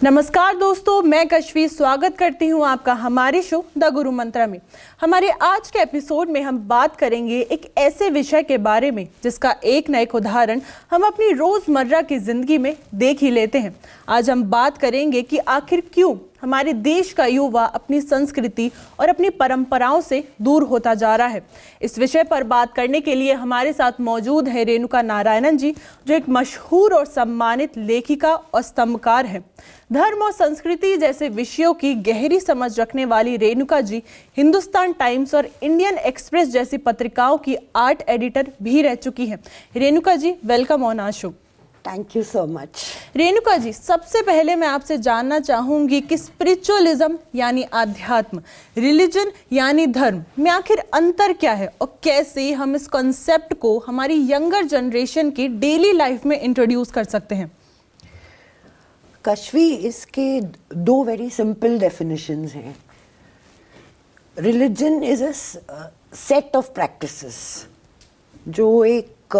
नमस्कार दोस्तों, मैं कश्वी स्वागत करती हूं आपका हमारे शो द गुरु मंत्रा में। हमारे आज के एपिसोड में हम बात करेंगे एक ऐसे विषय के बारे में जिसका एक न एक उदाहरण हम अपनी रोजमर्रा की जिंदगी में देख ही लेते हैं। आज हम बात करेंगे कि आखिर क्यों हमारे देश का युवा अपनी संस्कृति और अपनी परंपराओं से दूर होता जा रहा है। इस विषय पर बात करने के लिए हमारे साथ मौजूद है रेणुका नारायणन जी, जो एक मशहूर और सम्मानित लेखिका और स्तंभकार है। धर्म और संस्कृति जैसे विषयों की गहरी समझ रखने वाली रेणुका जी हिंदुस्तान टाइम्स और इंडियन एक्सप्रेस जैसी पत्रिकाओं की आर्ट एडिटर भी रह चुकी हैं। Renuka ji, welcome on our show. Thank you so much. Renuka ji, सबसे पहले मैं आपसे जानना चाहूंगी कि स्पिरिचुअलिज्म यानी आध्यात्म, रिलीजन यानी धर्म में आखिर अंतर क्या है और कैसे हम इस कॉन्सेप्ट को हमारी यंगर जनरेशन की डेली लाइफ में इंट्रोड्यूस कर सकते हैं। कश्वी, इसके दो वेरी सिंपल डेफिनेशंस हैं। Religion is a set of practices जो एक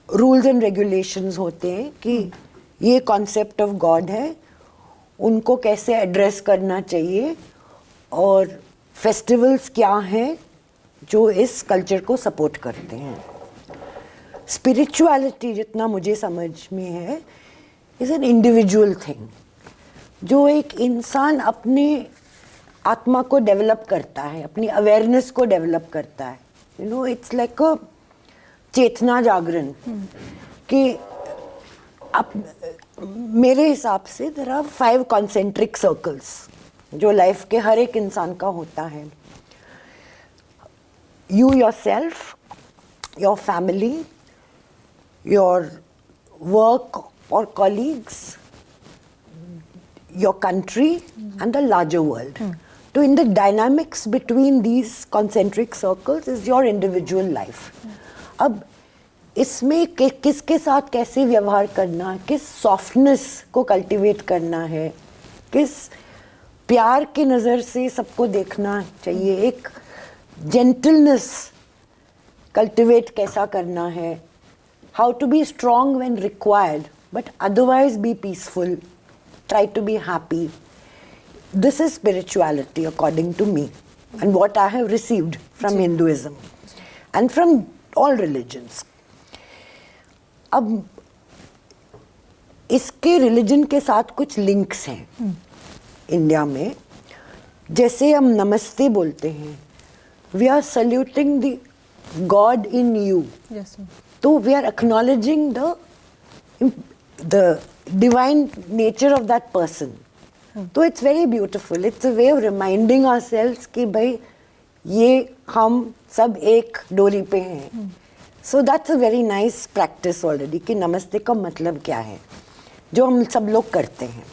रूल्स एंड रेगुलेशंस होते हैं कि ये कॉन्सेप्ट ऑफ गॉड है, उनको कैसे एड्रेस करना चाहिए और फेस्टिवल्स क्या हैं जो इस कल्चर को सपोर्ट करते हैं। स्पिरिचुअलिटी, जितना मुझे समझ में है, इज़ एन इंडिविजुअल थिंग जो एक इंसान अपने आत्मा को डेवलप करता है, अपनी अवेयरनेस को डेवलप करता है। You know, it's like a चेतना जागरण कि अब मेरे हिसाब से देयर आर 5 कॉन्सेंट्रिक सर्कल्स जो लाइफ के हर एक इंसान का होता है। You yourself, your family, your work or colleagues, your country and the larger world. So in the dynamics between these concentric circles is your individual life. अब इसमें किसके साथ कैसे व्यवहार करना, किस सॉफ्टनेस को कल्टीवेट करना है, किस प्यार की नज़र से सबको देखना चाहिए, एक जेंटलनेस कल्टीवेट कैसा करना है, how to be strong when required but otherwise be peaceful, try to be happy. This is spirituality according to me and what I have received from Hinduism and from all religions. अब इसके religion के साथ कुछ links हैं India में। जैसे हम नमस्ते बोलते हैं, we are saluting the god in you. तो we are acknowledging the divine nature of that person. तो it's very beautiful. It's a way of reminding ourselves कि भाई ये हम सब एक डोरी पे हैं. So that's a very nice practice already कि नमस्ते का मतलब क्या है, जो हम सब लोग करते हैं.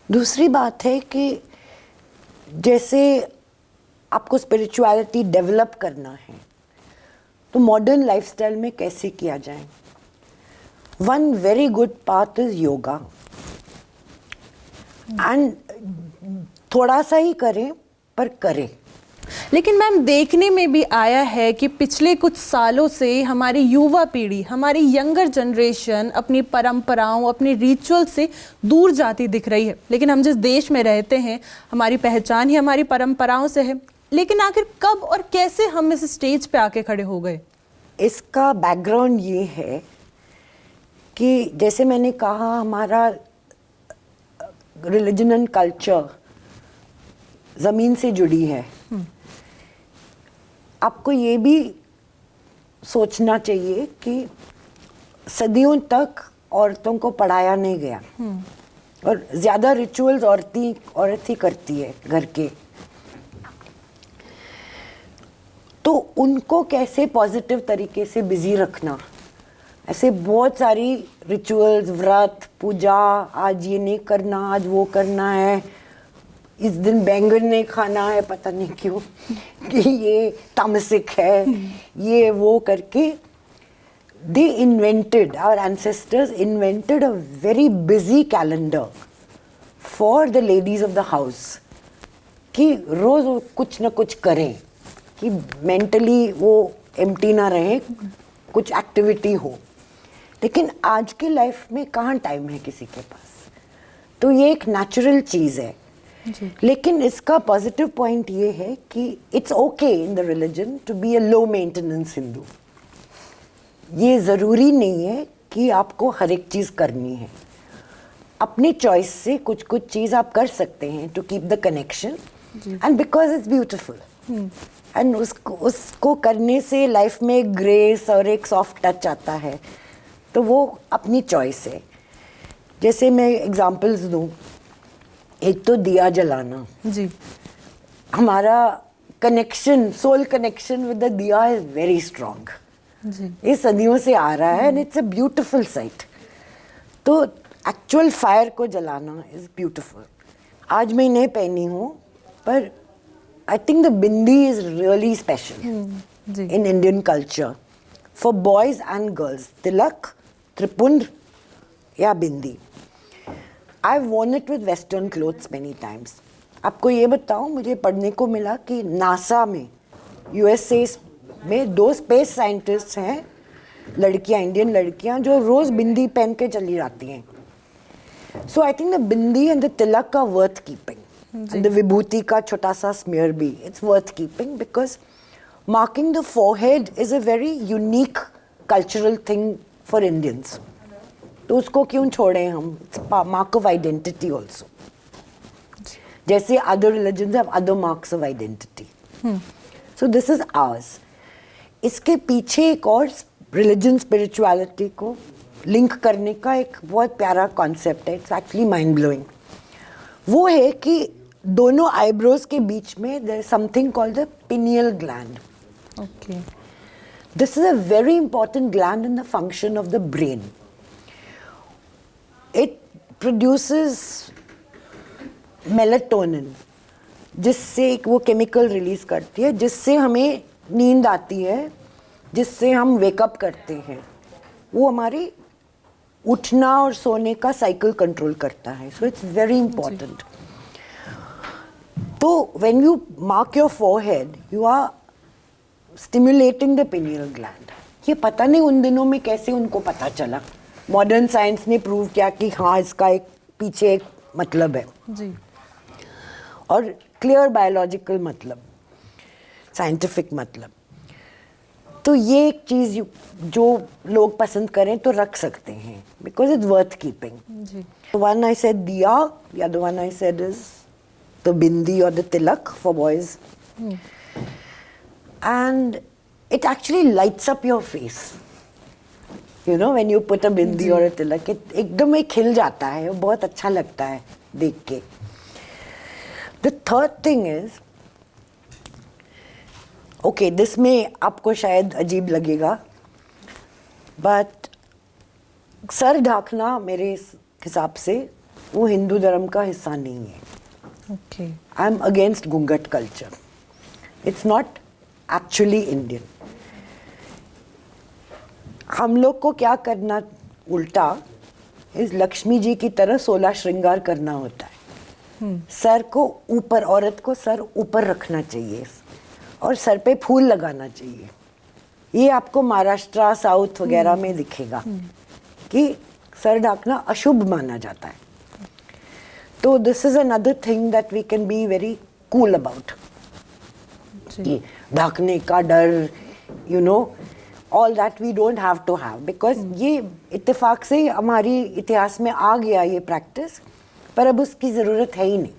दूसरी बात है कि जैसे आपको स्पिरिचुअलिटी डेवलप करना है तो मॉडर्न लाइफस्टाइल में कैसे किया जाए. One very good path is yoga. And थोड़ा सा ही करें पर करें. लेकिन मैम, देखने में भी आया है कि पिछले कुछ सालों से हमारी युवा पीढ़ी, हमारी यंगर जनरेशन अपनी परंपराओं, अपने रिचुअल से दूर जाती दिख रही है. लेकिन हम जिस देश में रहते हैं, हमारी पहचान ही हमारी परंपराओं से है. लेकिन आखिर कब और कैसे हम इस स्टेज पे आके खड़े हो गए? इसका बैकग्राउंड ये है कि जैसे मैंने कहा, हमारा रिलीजन एंड कल्चर ज़मीन से जुड़ी है. आपको ये भी सोचना चाहिए कि सदियों तक औरतों को पढ़ाया नहीं गया और ज़्यादा रिचुअल्स औरत ही करती है घर के. तो उनको कैसे पॉजिटिव तरीके से बिजी रखना. ऐसे बहुत सारी रिचुअल्स, व्रत, पूजा, आज ये नहीं करना, आज वो करना है, इस दिन बैंगन नहीं खाना है, पता नहीं क्यों, कि ये तामसिक है, ये वो करके they invented, our ancestors invented a very busy calendar for the ladies of the house कि रोज़ वो कुछ ना कुछ करें कि मेंटली वो एम्प्टी ना रहे, कुछ एक्टिविटी हो. लेकिन आज की लाइफ में कहाँ टाइम है किसी के पास, तो ये एक नेचुरल चीज़ है। लेकिन इसका पॉजिटिव पॉइंट ये है कि it's okay in the religion to be a low maintenance Hindu. ये ज़रूरी नहीं है कि आपको हर एक चीज़ करनी है, अपनी चॉइस से कुछ कुछ चीज़ आप कर सकते हैं to keep the connection, and because it's beautiful, and उसको करने से लाइफ में एक ग्रेस और एक सॉफ्ट टच आता है, तो वो अपनी चॉइस है। जैसे मैं एग्जांपल्स दूं, एक तो दिया जलाना जी, हमारा connection, soul connection with the diya is very strong जी, ये सदियों से आ रहा है, and it's a beautiful sight. तो एक्चुअल फायर को जलाना इज ब्यूटिफुल। आज मैं नहीं पहनी हूँ, पर I think the bindi is really special जी, in Indian culture for boys and girls. Tilak, Tripund, या बिंदी. I've worn it with western clothes many times. आपको ये बताऊं, मुझे पढ़ने को मिला कि नासा में, USA में 2 स्पेस साइंटिस्ट हैं, लड़कियां, इंडियन लड़कियां, जो रोज बिंदी पहन के चली जाती हैं. So I think the bindi and the tilak are worth keeping. And the विभूति का छोटा सा smear भी, it's worth keeping because marking the forehead is a very unique cultural thing for Indians. तो उसको क्यों छोड़ें हम? It's a mark of identity also. जैसे other religions have other marks of identity. So this is ours. इसके पीछे एक और religion spirituality को लिंक करने का एक बहुत प्यारा कॉन्सेप्ट है. It's actually mind blowing. वो है कि दोनों आईब्रोज के बीच में there is something called the pineal gland. Okay. This is a very important gland in the function of the brain. It produces melatonin, जिससे वो केमिकल रिलीज करती है, जिससे हमें नींद आती है, जिससे हम वेकअप करते हैं. वो हमारी उठना और सोने का साइकिल कंट्रोल करता है. So it's very important. तो when you mark your forehead, you are stimulating the pineal gland. ये पता नहीं उन दिनों में कैसे उनको पता चला. मॉडर्न साइंस ने प्रूव किया कि हाँ, इसका एक पीछे एक मतलब है जी, और क्लियर बायोलॉजिकल मतलब, साइंटिफिक मतलब. तो ये एक चीज़ जो लोग पसंद करें तो रख सकते हैं, बिकॉज इट्स वर्थ कीपिंग. जी, one I said diya, the other one I said is the bindi or the tilak for boys. And it actually lights up your face. You know, when you put a bindi or a tilak, it एकदम ही खिल जाता है, वो बहुत अच्छा लगता है देख के. The third thing is, okay, this में आपको शायद अजीब लगेगा, but सर ढाकना मेरे हिसाब से वो हिंदू धर्म का हिस्सा नहीं है. okay. आई एम अगेंस्ट घूंघट culture. It's not actually Indian. हम लोग को क्या करना उल्टा, इस लक्ष्मी जी की तरह 16 श्रृंगार करना होता है. सर को ऊपर, औरत को सर ऊपर रखना चाहिए और सर पे फूल लगाना चाहिए. ये आपको महाराष्ट्र, साउथ वगैरह में दिखेगा कि सर ढाकना अशुभ माना जाता है. तो this is another thing that we can be very cool about. ढाकने का डर, you know, all that we don't have to have, because ये इत्तेफाक से हमारी इतिहास में आ गया ये प्रैक्टिस, पर अब उसकी ज़रूरत है ही नहीं.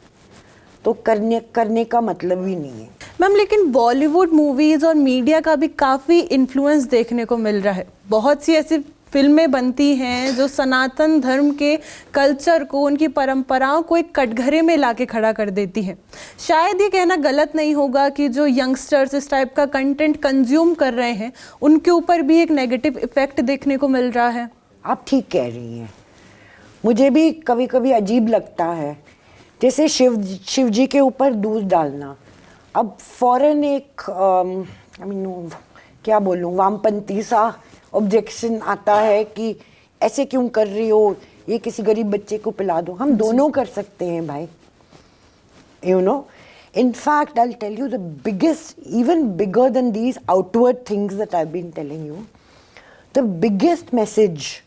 तो करने का मतलब ही नहीं है. मैम, लेकिन बॉलीवुड मूवीज और मीडिया का भी काफ़ी इन्फ्लुएंस देखने को मिल रहा है. बहुत सी ऐसी फिल्में बनती हैं जो सनातन धर्म के कल्चर को, उनकी परंपराओं को एक कटघरे में लाके खड़ा कर देती हैं. शायद ये कहना गलत नहीं होगा कि जो यंगस्टर्स इस टाइप का कंटेंट कंज्यूम कर रहे हैं, उनके ऊपर भी एक नेगेटिव इफेक्ट देखने को मिल रहा है. आप ठीक कह रही हैं. मुझे भी कभी कभी अजीब लगता है, जैसे शिव जी के ऊपर दूध डालना. अब फौरन एक क्या बोलूँ, वामपंथी सा ऑब्जेक्शन आता है कि ऐसे क्यों कर रही हो, ये किसी गरीब बच्चे को पिला दो. हम दोनों कर सकते हैं भाई, you know. In fact, I'll tell you the biggest, even bigger than these outward things that I've been telling you, the biggest message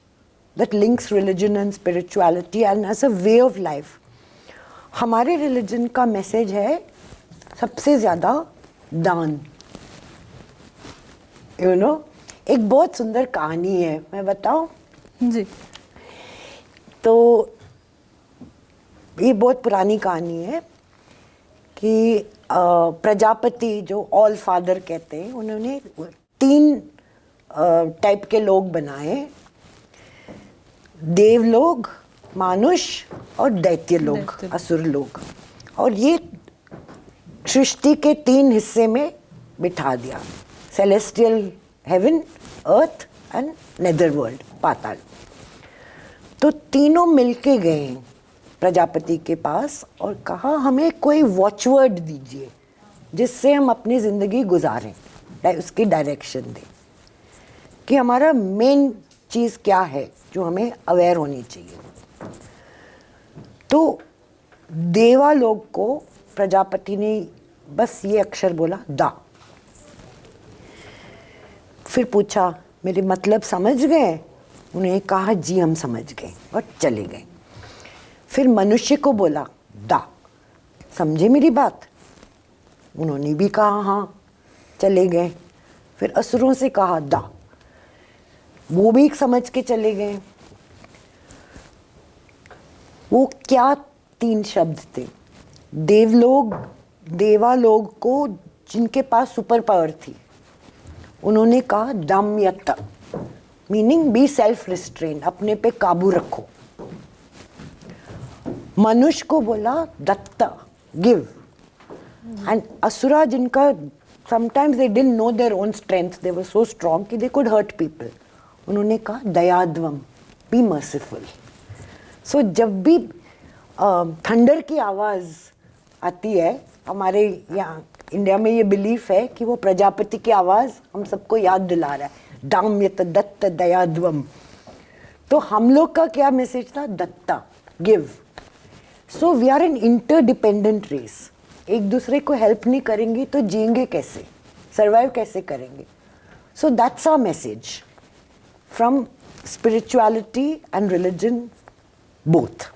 that links religion and spirituality and as a way of life. हमारे religion का message है सबसे ज़्यादा दान. You know, एक बहुत सुंदर कहानी है, मैं बताऊं? जी. तो ये बहुत पुरानी कहानी है कि प्रजापति जो ऑल फादर कहते हैं, उन्होंने 3 टाइप के लोग बनाए, देवलोक, मानुष और दैत्य लोग, असुर लोग. और ये सृष्टि के 3 हिस्से में बिठा दिया, celestial heaven, earth and nether world, पाताल. तो तीनों मिलके गए प्रजापति के पास और कहा हमें कोई वॉचवर्ड दीजिए जिससे हम अपनी ज़िंदगी गुजारें, उसकी डायरेक्शन दें कि हमारा मेन चीज़ क्या है जो हमें अवेयर होनी चाहिए. तो देवालोक को प्रजापति ने बस ये अक्षर बोला, दा. फिर पूछा मेरे मतलब समझ गए? उन्हें कहा जी हम समझ गए और चले गए. फिर मनुष्य को बोला दा, समझे मेरी बात? उन्होंने भी कहा हाँ, चले गए. फिर असुरों से कहा दा, वो भी समझ के चले गए. वो क्या 3 शब्द थे? देवालोक को जिनके पास सुपर पावर थी, उन्होंने कहा दमयत, मीनिंग बी सेल्फ रिस्ट्रेन, अपने पे काबू रखो. मनुष्य को बोला दत्ता, गिव. एंड असुरा जिनका sometimes they didn't know their own strength, they were so strong कि they could hurt people, उन्होंने कहा दयाद्वम, बी मर्सीफुल. सो जब भी थंडर की आवाज़ आती है, हमारे यहाँ इंडिया में ये बिलीफ है कि वो प्रजापति की आवाज़ हम सबको याद दिला रहा है, दाम्यत दत्त दयाद्वम. तो हम लोग का क्या मैसेज था? दत्ता, give. So we are an interdependent race. एक दूसरे को हेल्प नहीं करेंगे तो जिएंगे कैसे, सर्वाइव कैसे करेंगे? So that's our message from spirituality and religion both.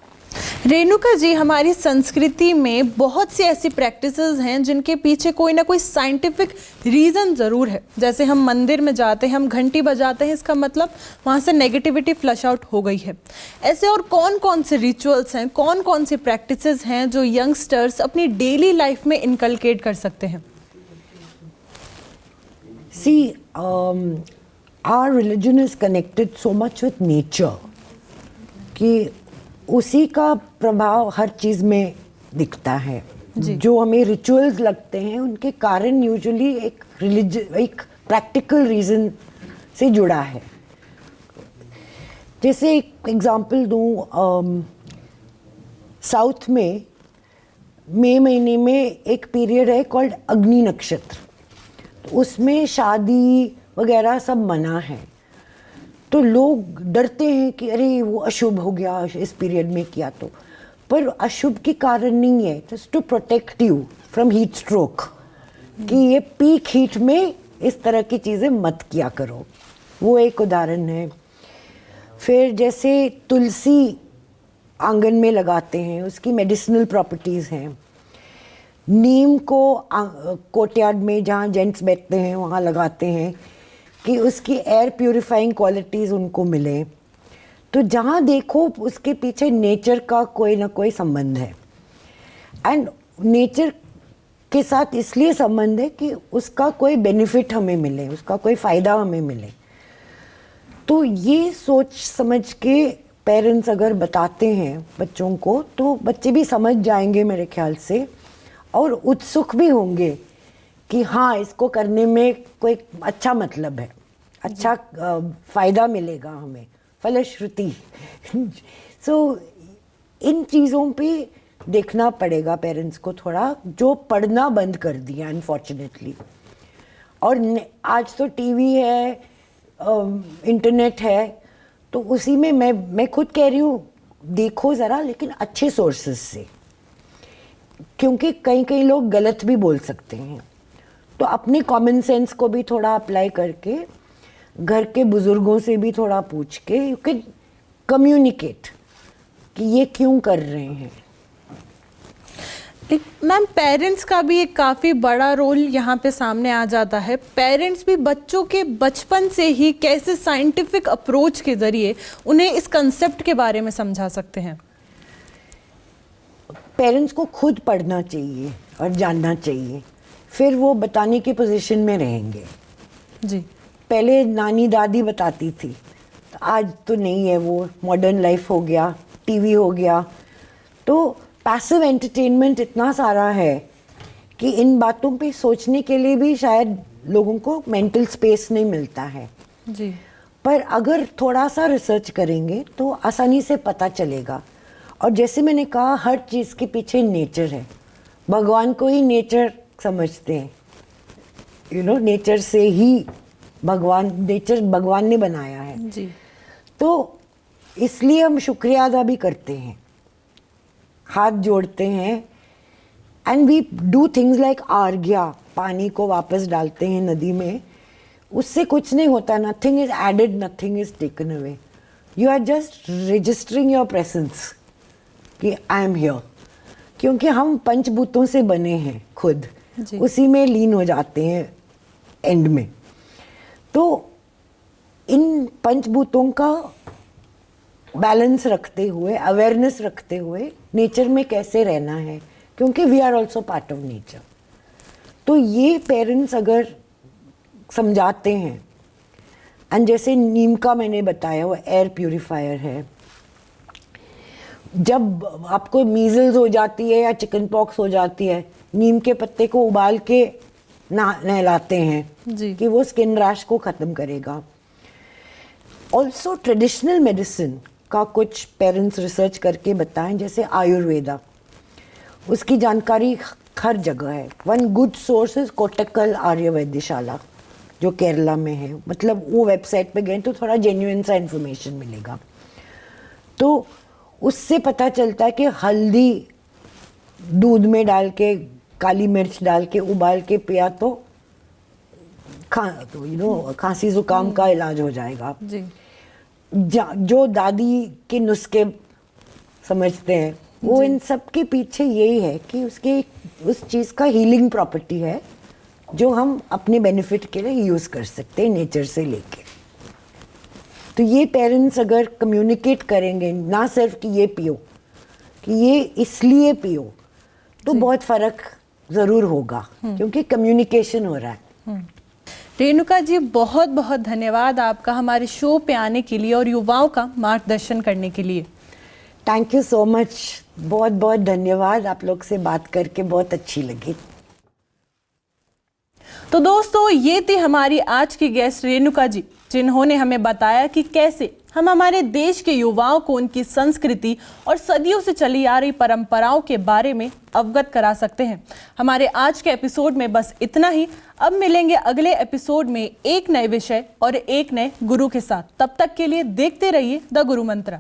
Renuka ji, हमारी संस्कृति में बहुत सी ऐसी प्रैक्टिसेस हैं जिनके पीछे कोई ना कोई साइंटिफिक रीज़न ज़रूर है. जैसे हम मंदिर में जाते हैं, हम घंटी बजाते हैं, इसका मतलब वहाँ से नेगेटिविटी फ्लश आउट हो गई है. ऐसे और कौन कौन से रिचुअल्स हैं, कौन कौन सी प्रैक्टिसेस हैं जो यंगस्टर्स अपनी डेली लाइफ में इनकलकेट कर सकते हैं? See, our religion is connected so much with nature कि उसी का प्रभाव हर चीज़ में दिखता है. जो हमें रिचुअल्स लगते हैं उनके कारण यूजुअली एक प्रैक्टिकल रीज़न से जुड़ा है. जैसे एक एग्जांपल दूँ, साउथ में मई महीने में एक पीरियड है कॉल्ड अग्नि नक्षत्र. तो उसमें शादी वगैरह सब मना है. तो लोग डरते हैं कि अरे वो अशुभ हो गया इस पीरियड में किया तो. पर अशुभ के कारण नहीं है, just to protect you from heat stroke, कि ये पीक हीट में इस तरह की चीज़ें मत किया करो. वो एक उदाहरण है. फिर जैसे तुलसी आंगन में लगाते हैं, उसकी मेडिसिनल प्रॉपर्टीज़ हैं. नीम को कोर्टयार्ड में जहाँ जेंट्स बैठते हैं वहाँ लगाते हैं कि उसकी एयर प्यूरिफाइंग क्वालिटीज़ उनको मिले. तो जहाँ देखो उसके पीछे नेचर का कोई ना कोई संबंध है. एंड नेचर के साथ इसलिए संबंध है कि उसका कोई बेनिफिट हमें मिले, उसका कोई फ़ायदा हमें मिले. तो ये सोच समझ के पेरेंट्स अगर बताते हैं बच्चों को तो बच्चे भी समझ जाएंगे मेरे ख्याल से, और उत्सुक भी होंगे कि हाँ इसको करने में कोई अच्छा मतलब है, अच्छा फ़ायदा मिलेगा हमें, फलश्रुति. सो इन चीज़ों पे देखना पड़ेगा पेरेंट्स को थोड़ा, जो पढ़ना बंद कर दिया अनफॉर्चुनेटली. और आज तो टीवी है, इंटरनेट है, तो उसी में मैं खुद कह रही हूँ देखो ज़रा, लेकिन अच्छे सोर्सेज से, क्योंकि कई लोग गलत भी बोल सकते हैं. तो अपने कॉमन सेंस को भी थोड़ा अप्लाई करके, घर के बुज़ुर्गों से भी थोड़ा पूछ के, यू कैन कम्युनिकेट कि ये क्यों कर रहे हैं। मैम पेरेंट्स का भी एक काफ़ी बड़ा रोल यहाँ पे सामने आ जाता है। पेरेंट्स भी बच्चों के बचपन से ही कैसे साइंटिफिक अप्रोच के ज़रिए उन्हें इस कंसेप्ट के बारे में समझा सकते हैं। पेरेंट्स को खुद पढ़ना चाहिए और जानना चाहिए, फिर वो बताने की पोजीशन में रहेंगे। जी, पहले नानी दादी बताती थी, आज तो नहीं है, वो मॉडर्न लाइफ हो गया, टीवी हो गया, तो पैसिव एंटरटेनमेंट इतना सारा है कि इन बातों पे सोचने के लिए भी शायद लोगों को मेंटल स्पेस नहीं मिलता है। जी, पर अगर थोड़ा सा रिसर्च करेंगे तो आसानी से पता चलेगा। और जैसे मैंने कहा, हर चीज़ के पीछे नेचर है। भगवान को ही नेचर समझते हैं, नेचर से ही नेचर भगवान ने बनाया है। जी, तो इसलिए हम शुक्रिया अदा भी करते हैं, हाथ जोड़ते हैं, and we do things like आर्घ्या, पानी को वापस डालते हैं नदी में। उससे कुछ नहीं होता, nothing is added, nothing is taken away, you are just registering your presence कि आई एम हियर। क्योंकि हम पंचभूतों से बने हैं खुद, उसी में लीन हो जाते हैं एंड में। तो इन पंचभूतों का बैलेंस रखते हुए, अवेयरनेस रखते हुए नेचर में कैसे रहना है, क्योंकि we are also part of nature. तो ये पेरेंट्स अगर समझाते हैं, एंड जैसे नीम का मैंने बताया, वो एयर प्यूरिफायर है। जब आपको मीजल्स हो जाती है या चिकन पॉक्स हो जाती है, नीम के पत्ते को उबाल के नहलाते हैं कि वो स्किन रैश को ख़त्म करेगा। ऑल्सो ट्रेडिशनल मेडिसिन का कुछ पेरेंट्स रिसर्च करके बताएं, जैसे आयुर्वेदा, उसकी जानकारी हर जगह है। वन गुड सोर्स इज कोटक्कल आर्य वैद्यशाला, जो केरला में है। मतलब वो वेबसाइट पे गए तो थोड़ा जेन्युइन सा इन्फॉर्मेशन मिलेगा। तो उससे पता चलता है कि हल्दी दूध में डाल के, काली मिर्च डाल के उबाल के पिया तो खांसी जुकाम का इलाज हो जाएगा। जी। जो दादी के नुस्खे समझते हैं, वो इन सब के पीछे यही है कि उस चीज़ का हीलिंग प्रॉपर्टी है, जो हम अपने बेनिफिट के लिए यूज़ कर सकते हैं नेचर से लेके। तो ये पेरेंट्स अगर कम्युनिकेट करेंगे, ना सिर्फ कि ये पियो, कि ये इसलिए पियो, तो बहुत फ़र्क ज़रूर होगा, क्योंकि कम्युनिकेशन हो रहा है। रेणुका जी, बहुत बहुत धन्यवाद आपका हमारे शो पे आने के लिए और युवाओं का मार्गदर्शन करने के लिए। थैंक यू सो मच, बहुत बहुत धन्यवाद। आप लोग से बात करके बहुत अच्छी लगी। तो दोस्तों, ये थी हमारी आज की गेस्ट रेणुका जी, जिन्होंने हमें बताया कि कैसे हम हमारे देश के युवाओं को उनकी संस्कृति और सदियों से चली आ रही परंपराओं के बारे में अवगत करा सकते हैं। हमारे आज के एपिसोड में बस इतना ही। अब मिलेंगे अगले एपिसोड में एक नए विषय और एक नए गुरु के साथ। तब तक के लिए देखते रहिए द गुरु मंत्र।